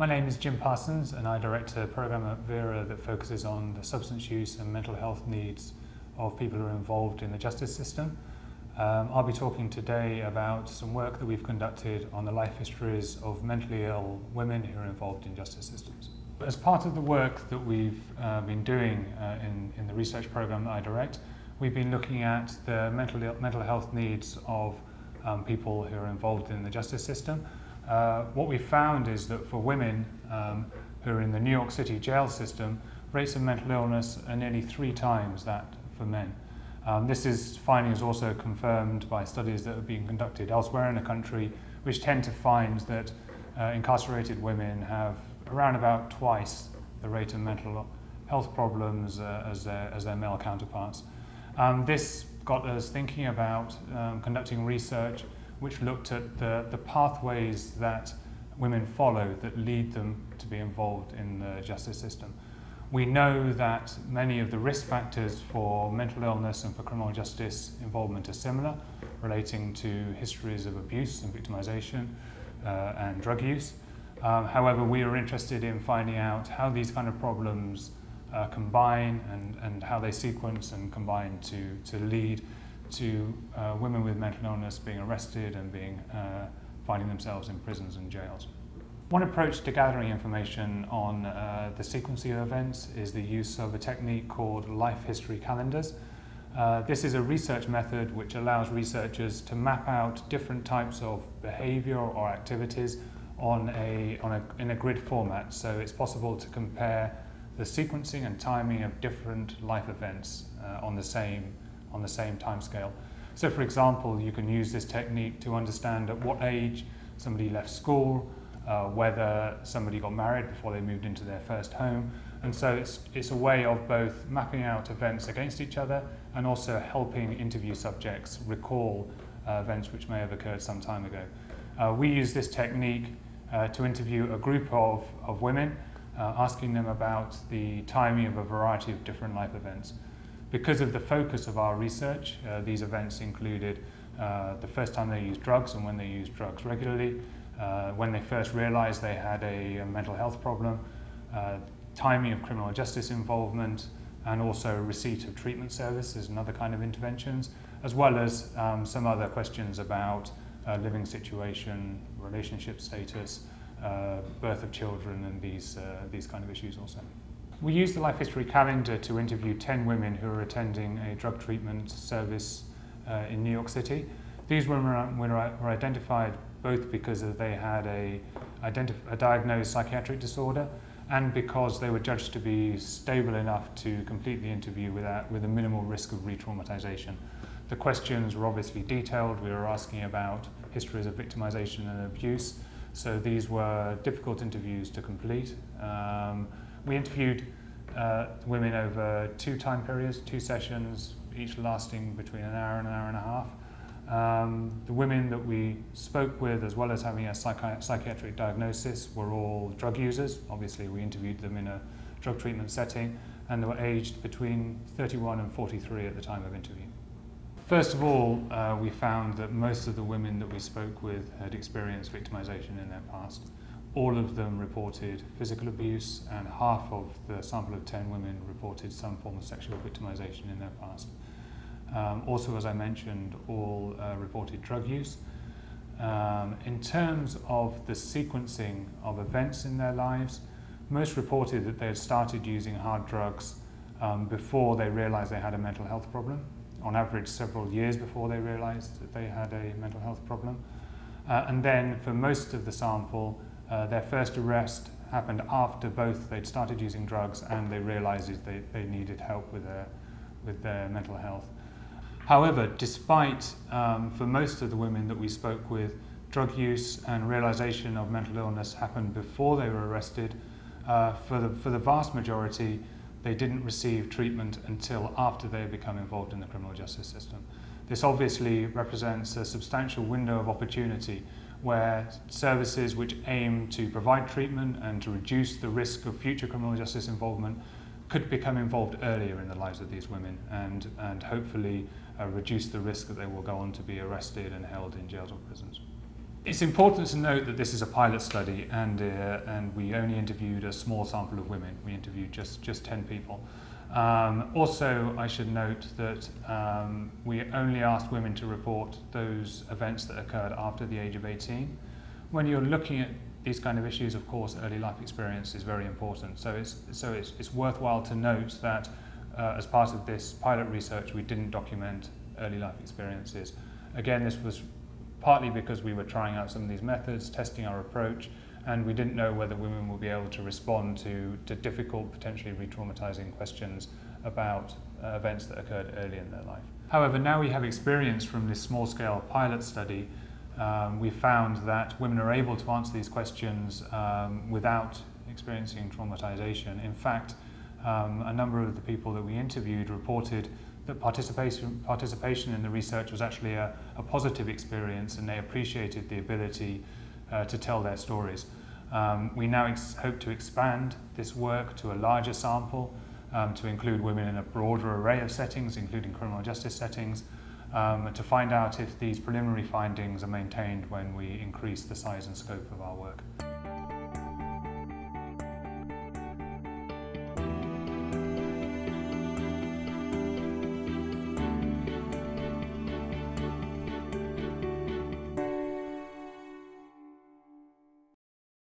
My name is Jim Parsons and I direct a program at Vera that focuses on the substance use and mental health needs of people who are involved in the justice system. I'll be talking today about some work that we've conducted on the life histories of mentally ill women who are involved in justice systems. As part of the work that we've been doing in the research program that I direct, we've been looking at the mental health needs of people who are involved in the justice system. What we found is that for women who are in the New York City jail system, rates of mental illness are nearly 3 times that for men. This finding is also confirmed by studies that have been conducted elsewhere in the country, which tend to find that incarcerated women have around about twice the rate of mental health problems as their male counterparts. This got us thinking about conducting research which looked at the pathways that women follow that lead them to be involved in the justice system. We know that many of the risk factors for mental illness and for criminal justice involvement are similar, relating to histories of abuse and victimization and drug use. However, we are interested in finding out how these kind of problems combine and how they sequence and combine to lead to women with mental illness being arrested and finding themselves in prisons and jails. One approach to gathering information on the sequencing of events is the use of a technique called life history calendars. This is a research method which allows researchers to map out different types of behavior or activities in a grid format, so it's possible to compare the sequencing and timing of different life events on the same time scale. So for example, you can use this technique to understand at what age somebody left school, whether somebody got married before they moved into their first home, and so it's a way of both mapping out events against each other and also helping interview subjects recall events which may have occurred some time ago. We use this technique to interview a group of women, asking them about the timing of a variety of different life events. Because of the focus of our research, these events included the first time they used drugs and when they used drugs regularly, when they first realized they had a mental health problem, timing of criminal justice involvement, and also receipt of treatment services and other kind of interventions, as well as some other questions about living situation, relationship status, birth of children, and these kind of issues also. We used the life history calendar to interview 10 women who were attending a drug treatment service in New York City. These women were identified both because they had a diagnosed psychiatric disorder and because they were judged to be stable enough to complete the interview with a minimal risk of re-traumatization. The questions were obviously detailed. We were asking about histories of victimization and abuse, so these were difficult interviews to complete. We interviewed women over 2 time periods, 2 sessions, each lasting between an hour and a half. The women that we spoke with, as well as having a psychiatric diagnosis, were all drug users. Obviously, we interviewed them in a drug treatment setting, and they were aged between 31 and 43 at the time of interview. First of all, we found that most of the women that we spoke with had experienced victimization in their past. All of them reported physical abuse, and half of the sample of 10 women reported some form of sexual victimization in their past. Also, as I mentioned, all reported drug use. In terms of the sequencing of events in their lives, most reported that they had started using hard drugs before they realized they had a mental health problem, on average several years before they realized that they had a mental health problem. And then for most of the sample, their first arrest happened after both they'd started using drugs and they realized they needed help with their mental health. However, despite for most of the women that we spoke with, drug use and realization of mental illness happened before they were arrested, for the vast majority, they didn't receive treatment until after they had become involved in the criminal justice system. This obviously represents a substantial window of opportunity where services which aim to provide treatment and to reduce the risk of future criminal justice involvement could become involved earlier in the lives of these women and hopefully reduce the risk that they will go on to be arrested and held in jails or prisons. It's important to note that this is a pilot study, and we only interviewed a small sample of women. We interviewed just 10 people. Also, I should note that we only asked women to report those events that occurred after the age of 18. When you're looking at these kind of issues, of course, early life experience is very important. So it's worthwhile to note that as part of this pilot research, we didn't document early life experiences. Again, this was partly because we were trying out some of these methods, testing our approach, and we didn't know whether women would be able to respond to difficult, potentially re-traumatizing questions about events that occurred early in their life. However, now we have experience from this small-scale pilot study. We found that women are able to answer these questions without experiencing traumatization. In fact, a number of the people that we interviewed reported that participation in the research was actually a positive experience, and they appreciated the ability to tell their stories. We now hope to expand this work to a larger sample, to include women in a broader array of settings, including criminal justice settings, to find out if these preliminary findings are maintained when we increase the size and scope of our work.